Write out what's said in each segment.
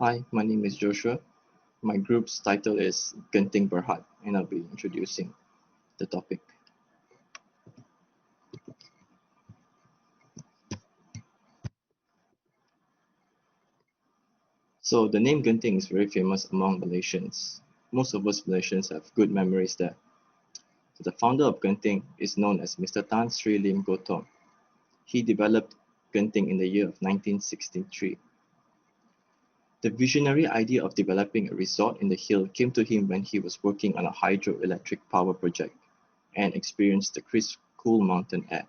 Hi, my name is Joshua. My group's title is Genting Berhad, and I'll be introducing the topic. So, the name Genting is very famous among Malaysians. Most of us Malaysians have good memories there. So the founder of Genting is known as Mr. Tan Sri Lim Gotong. He developed Genting in the year of 1963. The visionary idea of developing a resort in the hill came to him when he was working on a hydroelectric power project and experienced the crisp, cool mountain air.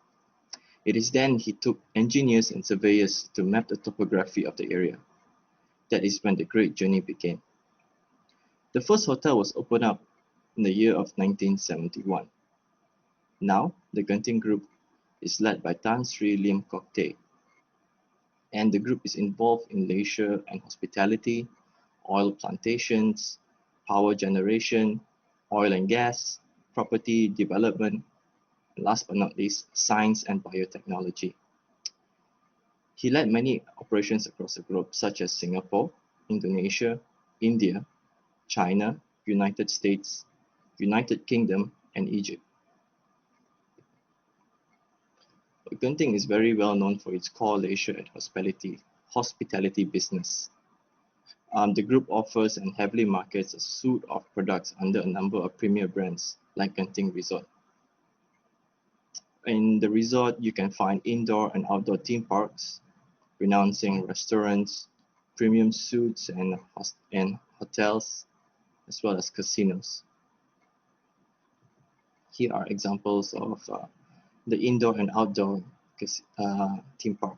It is then he took engineers and surveyors to map the topography of the area. That is when the great journey began. The first hotel was opened up in the year of 1971. Now, the Genting Group is led by Tan Sri Lim Kok Teh, and the group is involved in leisure and hospitality, oil plantations, power generation, oil and gas, property development, and last but not least, science and biotechnology. He led many operations across the globe, such as Singapore, Indonesia, India, China, United States, United Kingdom, and Egypt. Genting is very well known for its core leisure and hospitality business. The group offers and heavily markets a suite of products under a number of premier brands like Genting Resort. In the resort, you can find indoor and outdoor theme parks, renowned restaurants, premium suites and hotels, as well as casinos. Here are examples of the indoor and outdoor theme park.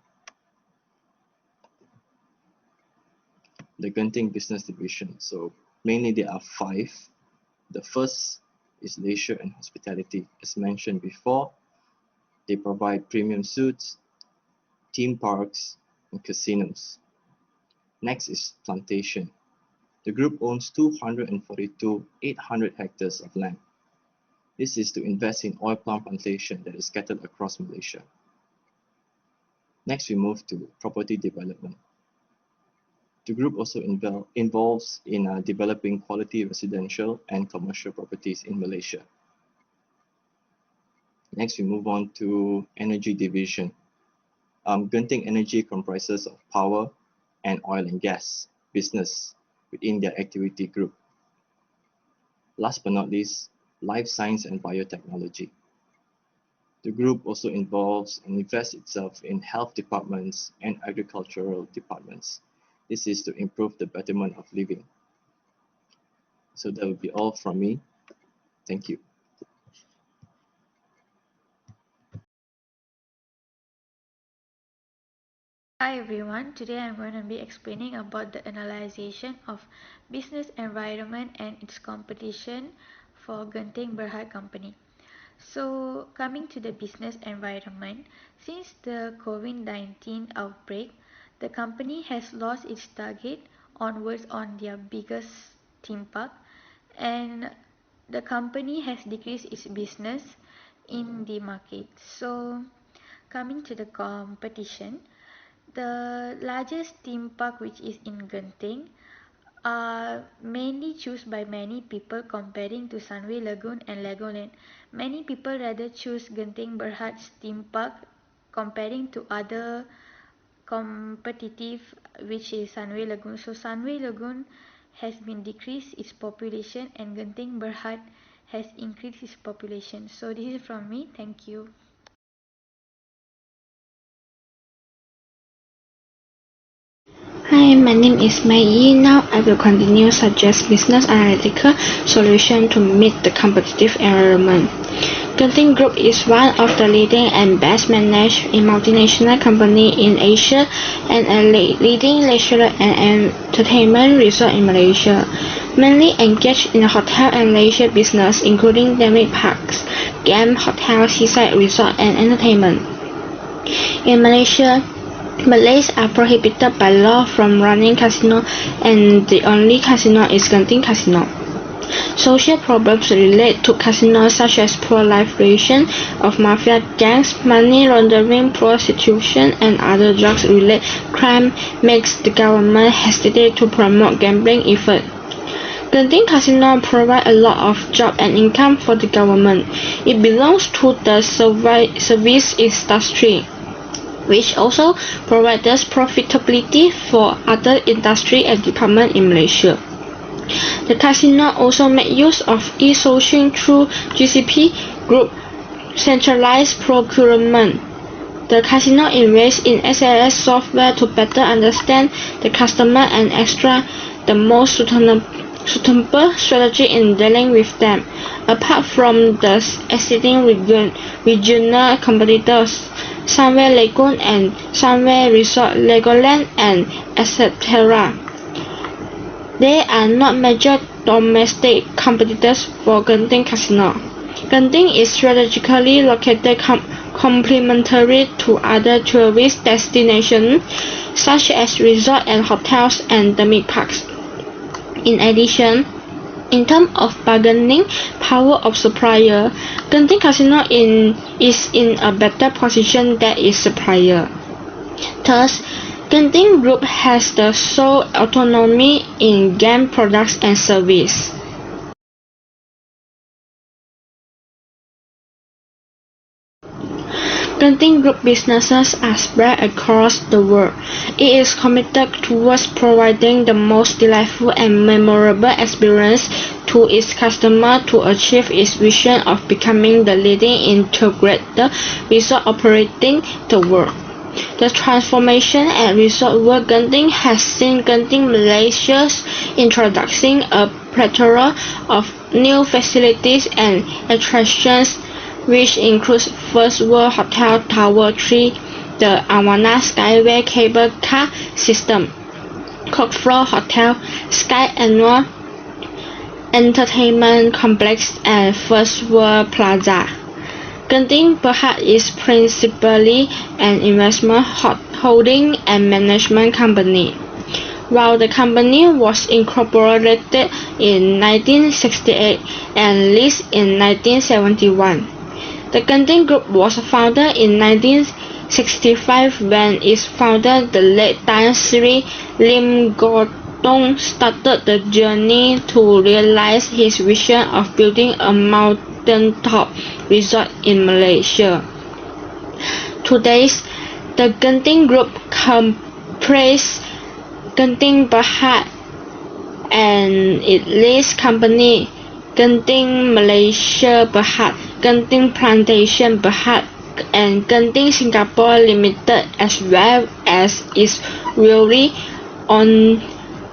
The Genting Business Division. So mainly there are 5. The first is leisure and hospitality. As mentioned before, they provide premium suites, theme parks, and casinos. Next is plantation. The group owns 242 800 hectares of land. This is to invest in oil palm plantation that is scattered across Malaysia. Next, we move to property development. The group also involves in developing quality residential and commercial properties in Malaysia. Next, we move on to energy division. Genting Energy comprises of power and oil and gas business within their activity group. Last but not least, life science and biotechnology. The group also involves and invests itself in health departments and agricultural departments. This is to improve the betterment of living. So that will be all from me. Thank you. Hi everyone, today I'm going to be explaining about the analyzation of business environment and its competition for Genting Berhad Company. So coming to the business environment, since the COVID-19 outbreak, the company has lost its target onwards on their biggest theme park, and the company has decreased its business in the market. So coming to the competition, the largest theme park, which is in Genting, are mainly chosen by many people comparing to Sunway Lagoon and Legoland. Many people rather choose Genting Berhad's theme park comparing to other competitive, which is Sunway Lagoon. So Sunway Lagoon has been decreased its population and Genting Berhad has increased its population. So this is from me. Thank you. Hi, my name is Mei Yi. Now I will continue suggest business analytical solution to meet the competitive environment. Genting Group is one of the leading and best managed multinational company in Asia and a leading leisure and entertainment resort in Malaysia, mainly engaged in the hotel and leisure business including theme parks, game, hotel, seaside resort and entertainment. In Malaysia, Malays are prohibited by law from running casino, and the only casino is Genting Casino. Social problems relate to casinos such as poor life relations of mafia gangs, money laundering, prostitution, and other drugs-related crime makes the government hesitate to promote gambling efforts. Genting Casino provides a lot of job and income for the government. It belongs to the service industry, which also provides profitability for other industry and departments in Malaysia. The casino also make use of e-sourcing through GCP Group centralized procurement. The casino invests in SAS software to better understand the customer and extract the most suitable strategy in dealing with them. Apart from the existing regional competitors, Sunway Lagoon and Sunway Resort Legoland and etc. They are not major domestic competitors for Genting Casino. Genting is strategically located complementary to other tourist destinations such as resorts and hotels and theme parks. In addition, in terms of bargaining power of supplier, Genting Casino is in a better position than its supplier. Thus, Genting Group has the sole autonomy in game products and service. Genting Group businesses are spread across the world. It is committed towards providing the most delightful and memorable experience to its customers to achieve its vision of becoming the leading integrated resort operating the world. The transformation at Resort World Genting has seen Genting Malaysia's introducing a plethora of new facilities and attractions, which includes First World Hotel Tower 3, the Awana Skyway cable car system, Cockflow Hotel, Sky Annual Entertainment Complex, and First World Plaza. Genting Berhad is principally an investment holding and management company. While the company was incorporated in 1968 and listed in 1971, the Genting Group was founded in 1965 when its founder, the late Tan Sri Lim Gotong, started the journey to realize his vision of building a mountaintop resort in Malaysia. Today, the Genting Group comprises Genting Berhad and its lease company, Genting Malaysia Berhad, Genting Presentaition Berhad, and Genting Singapore Limited, as well as its wholly owned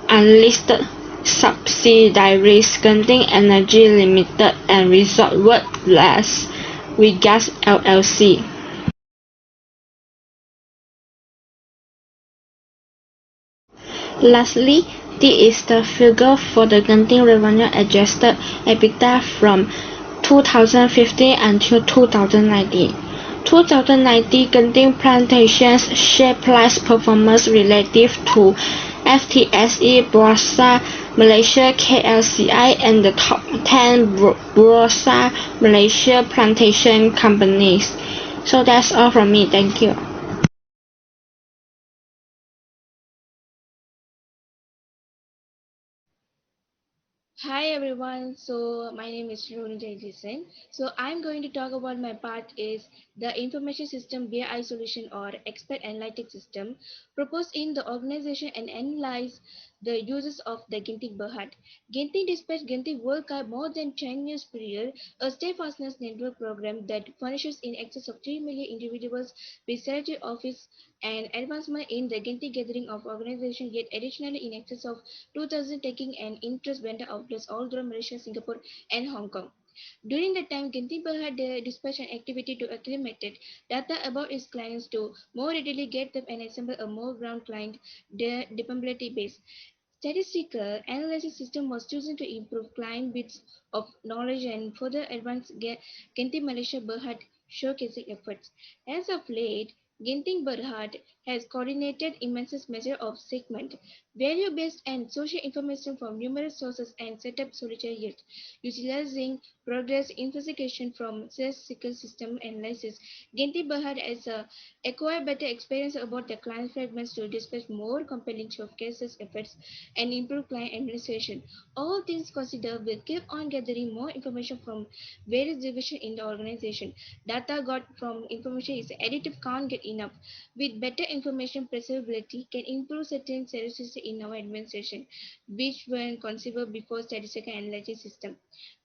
unlisted subsidiaries Genting Energy Limited and Resort World Las Vegas LLC. Lastly, this is the figure for the Genting revenue adjusted EBITDA from 2015 until 2019. 2019 Genting Presentation's share price performance relative to FTSE Bursa Malaysia KLCI and the top 10 Bursa Malaysia plantation companies. So that's all from me. Thank you. Hi everyone, so my name is Roni Jailison. So I'm going to talk about my part is the information system BI solution or expert analytics system proposed in the organization and analyze the uses of the Genting Berhad. Genting dispatched Genting World Cup more than 10 years prior, a steadfastness network program that furnishes in excess of 3 million individuals with salary office and advancement in the Genting gathering of organization, yet additionally in excess of 2,000 taking and interest vendor outlets all through Malaysia, Singapore, and Hong Kong. During that time, Genting had dispatched an activity to accumulate data about its clients to more readily get them and assemble a more ground client dependability base. Statistical analysis system was chosen to improve client bits of knowledge and further advance Genting Malaysia Berhad showcasing efforts. As of late, Genting Berhad has coordinated immense measure of segment, value-based and social information from numerous sources and set up solitary utilizing progress investigation from statistical system analysis. Ginty Bahad as a acquire better experience about the client fragments to dispatch more compelling showcases efforts and improve client administration. All things considered will keep on gathering more information from various divisions in the organization. Data got from information is additive can't get enough. With better information preservability can improve certain services in our administration, which were conceived before statistical analysis system.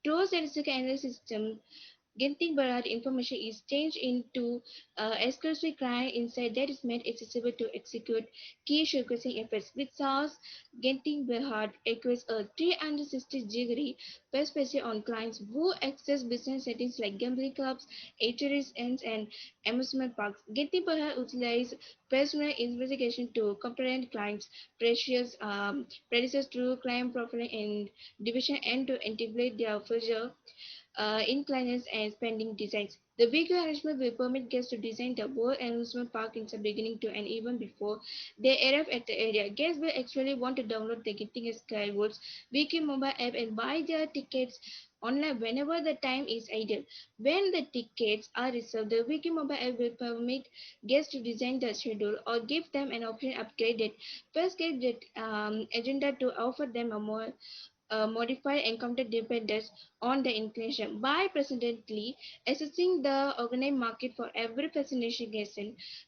Through statistical analysis system, getting Barad information is changed into exclusive client insight that is made accessible to execute key sequencing efforts. With SaaS, getting Barad requires a 360-degree perspective on clients who access business settings like gambling clubs, eateries, and amusement parks. Getting Barad utilizes personal investigation to comprehend clients' practices through client profiling and division and to integrate their further inclines and spending designs. The vehicle arrangement will permit guests to design the whole amusement park in the beginning to and even before they arrive at the area. Guests will actually want to download the Getting Skywards Wiki mobile app and buy their tickets online whenever the time is ideal. When the tickets are reserved, the Wiki mobile app will permit guests to design the schedule or give them an option upgraded first get agenda to offer them a more modified encounter dependence on the inclination. By presently assessing the organized market for every destination guest,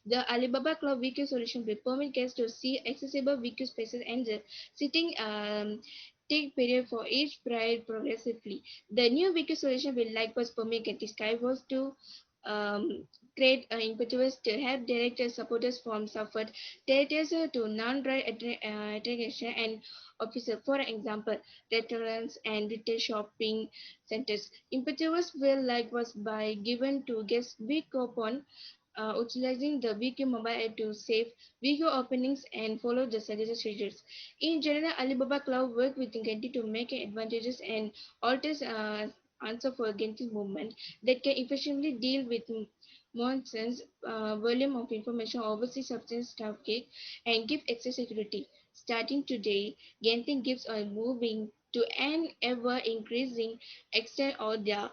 the Alibaba Cloud VQ solution will permit guests to see accessible VQ spaces and the sitting take period for each bride progressively. The new VQ solution will likewise permit Getty Skywalls to um, create an impetus to help direct supporters from suffered territories to non-right aggregation and officer. For example, restaurants and retail shopping centers. Impetus will likewise be given to guests big coupon utilizing the VQ mobile app to save VQ openings and follow the suggested schedules. In general, Alibaba Cloud work with Genti to make advantages and alters answer for Genti's movement that can efficiently deal with nonsense volume of information overseas substance traffic and give access security. Starting today, Genting gives a moving to an ever increasing extent of their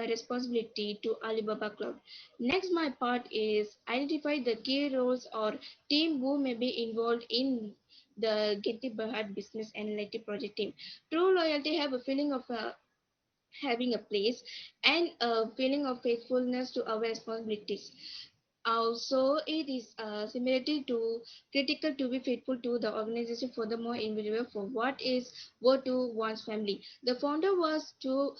responsibility to Alibaba Cloud. Next, my part is identify the key roles or team who may be involved in the Getty Berhad Business Analytic Project team. True loyalty have a feeling of having a place and a feeling of faithfulness to our responsibilities. Also, it is similarly to critical to be faithful to the organization. Furthermore, individual for what is worth to one's family. The founder was too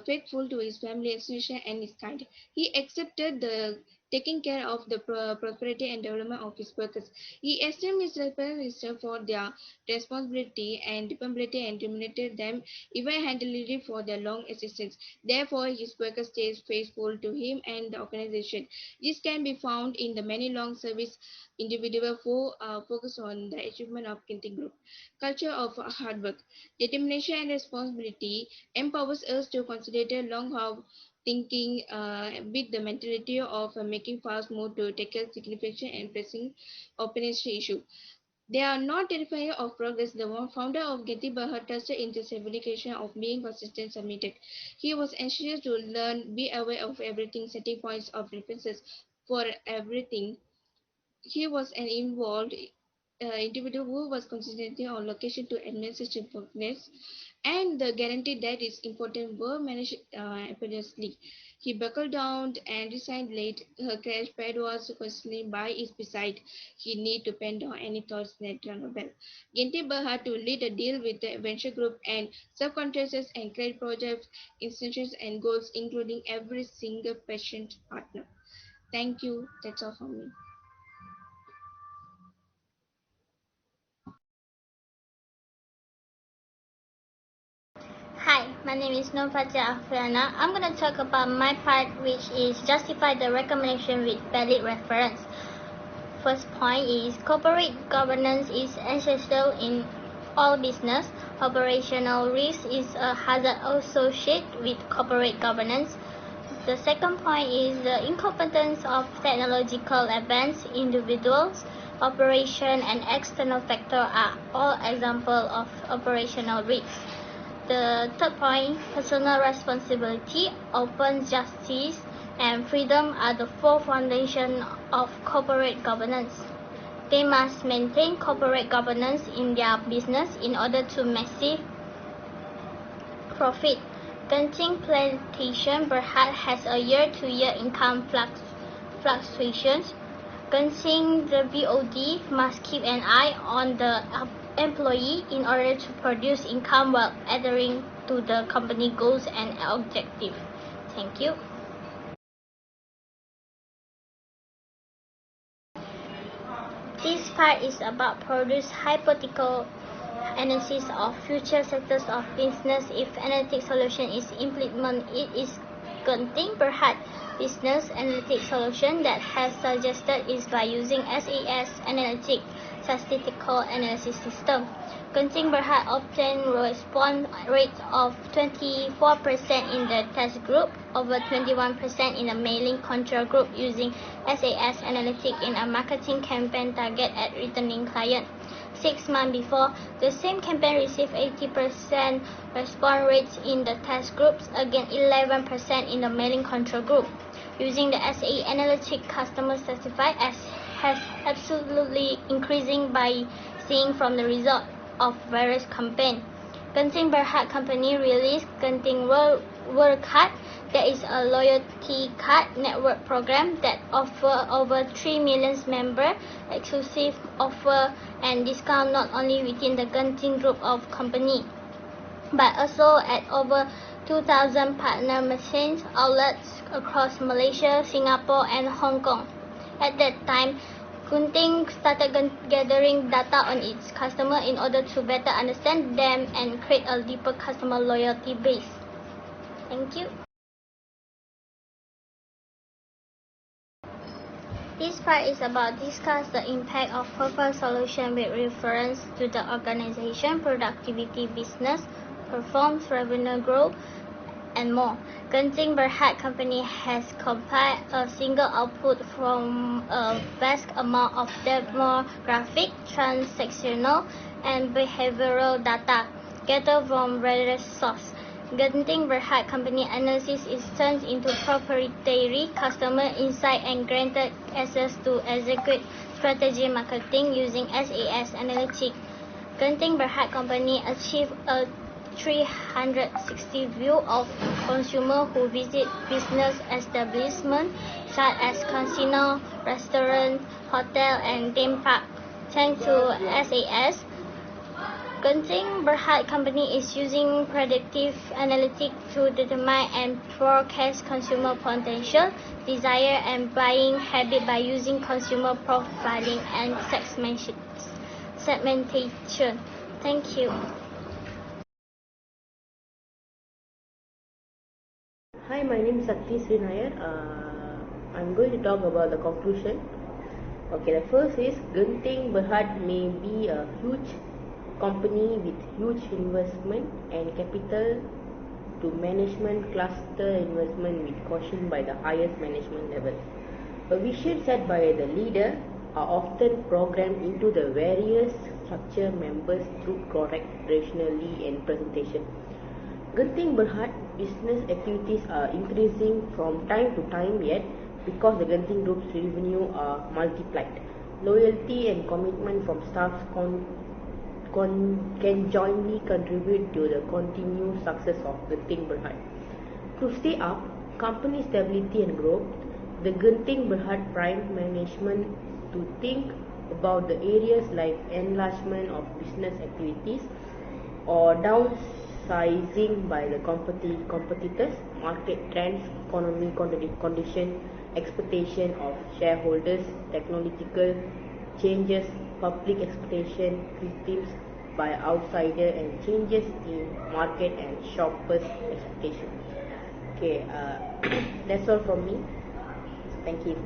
faithful to his family, institution, and his kind. He accepted the taking care of the prosperity and development of his workers. He esteemed his responsibility for their responsibility and dependability and remunerated them even handily for their long existence. Therefore, his workers stayed faithful to him and the organization. This can be found in the many long service individuals who focus on the achievement of Kinti Group. Culture of hard work, determination and responsibility empowers us to consider long haul thinking with the mentality of making fast move to tackle significant and pressing opinion issue. They are not terrified of progress. The founder of Getty Bahar trusted in the certification of being consistent submitted. He was anxious to learn, be aware of everything, setting points of references for everything. He was an involved individual who was consistently on location to administrative progress, and the guarantee that is important were managed effortlessly. He buckled down and resigned late. Her crash pad was constantly by his beside. He need to pen down any thoughts that rang a bell. Gintiber had to lead a deal with the venture group and subcontractors and credit projects, institutions and goals, including every single patient partner. Thank you. That's all from me. Hi, my name is Nofatia Afriana. I'm going to talk about my part, which is justify the recommendation with valid reference. First point is corporate governance is essential in all business. Operational risk is a hazard associated with corporate governance. The second point is the incompetence of technological advanced individuals. Operation and external factors are all examples of operational risks. The third point, personal responsibility, open justice, and freedom are the four foundations of corporate governance. They must maintain corporate governance in their business in order to massive profit. Ibm Presentaition Berhad has a year-to-year income fluctuations. Ibm the BOD must keep an eye on the employee in order to produce income while adhering to the company goals and objectives. Thank you. This part is about produce hypothetical analysis of future sectors of business. If analytic solution is implemented, it is Ibm Berhad business analytic solution that has suggested is by using SAS analytic statistical analysis system. Ibm Berhad obtained response rate of 24% in the test group, over 21% in the mailing control group using SAS analytic in a marketing campaign target at returning client. 6 months before, the same campaign received 80% response rates in the test groups against 11% in the mailing control group. Using the SA analytic, customer satisfied has absolutely increasing by seeing from the result of various campaigns. Ibm Berhad company released Ibm World Card. That is a loyalty card network program that offers over 3 million members exclusive offer and discount not only within the Ibm group of company, but also at over 2,000 partner merchants outlets across Malaysia, Singapore, and Hong Kong. At that time, Ibm started gathering data on its customer in order to better understand them and create a deeper customer loyalty base. Thank you. This part is about discuss the impact of proposed solution with reference to the organization, productivity, business, performance, revenue growth, and more. Ibm Berhad company has compiled a single output from a vast amount of demographic, transactional, and behavioral data gathered from various sources. Ibm Berhad company analysis is turned into proprietary customer insight and granted access to execute strategy marketing using SAS analytics. Ibm Berhad company achieved a 360 view of consumers who visit business establishments such as casino, restaurant, hotel, and theme park. Thanks to SAS, Ibm Berhad company is using predictive analytics to determine and forecast consumer potential, desire, and buying habit by using consumer profiling and segmentation. Thank you. Hi, my name is Sakti Sri Nair. I'm going to talk about the conclusion. Okay, the first is Ibm Berhad may be a huge company with huge investment and capital to management cluster investment with caution by the highest management level. A vision set by the leader are often programmed into the various structure members through correct rationally and presentation. Ibm Berhad business activities are increasing from time to time yet because the Ibm Group's revenue are multiplied. Loyalty and commitment from staff can jointly contribute to the continued success of Ibm Berhad. To stay up company stability and growth, the Ibm Berhad prime management to think about the areas like enlargement of business activities or downsizing by the competitors, market trends, economic condition, expectation of shareholders, technological changes, public expectation, criticisms by outsider, and changes in market and shoppers' expectation. Okay, that's all from me. Thank you.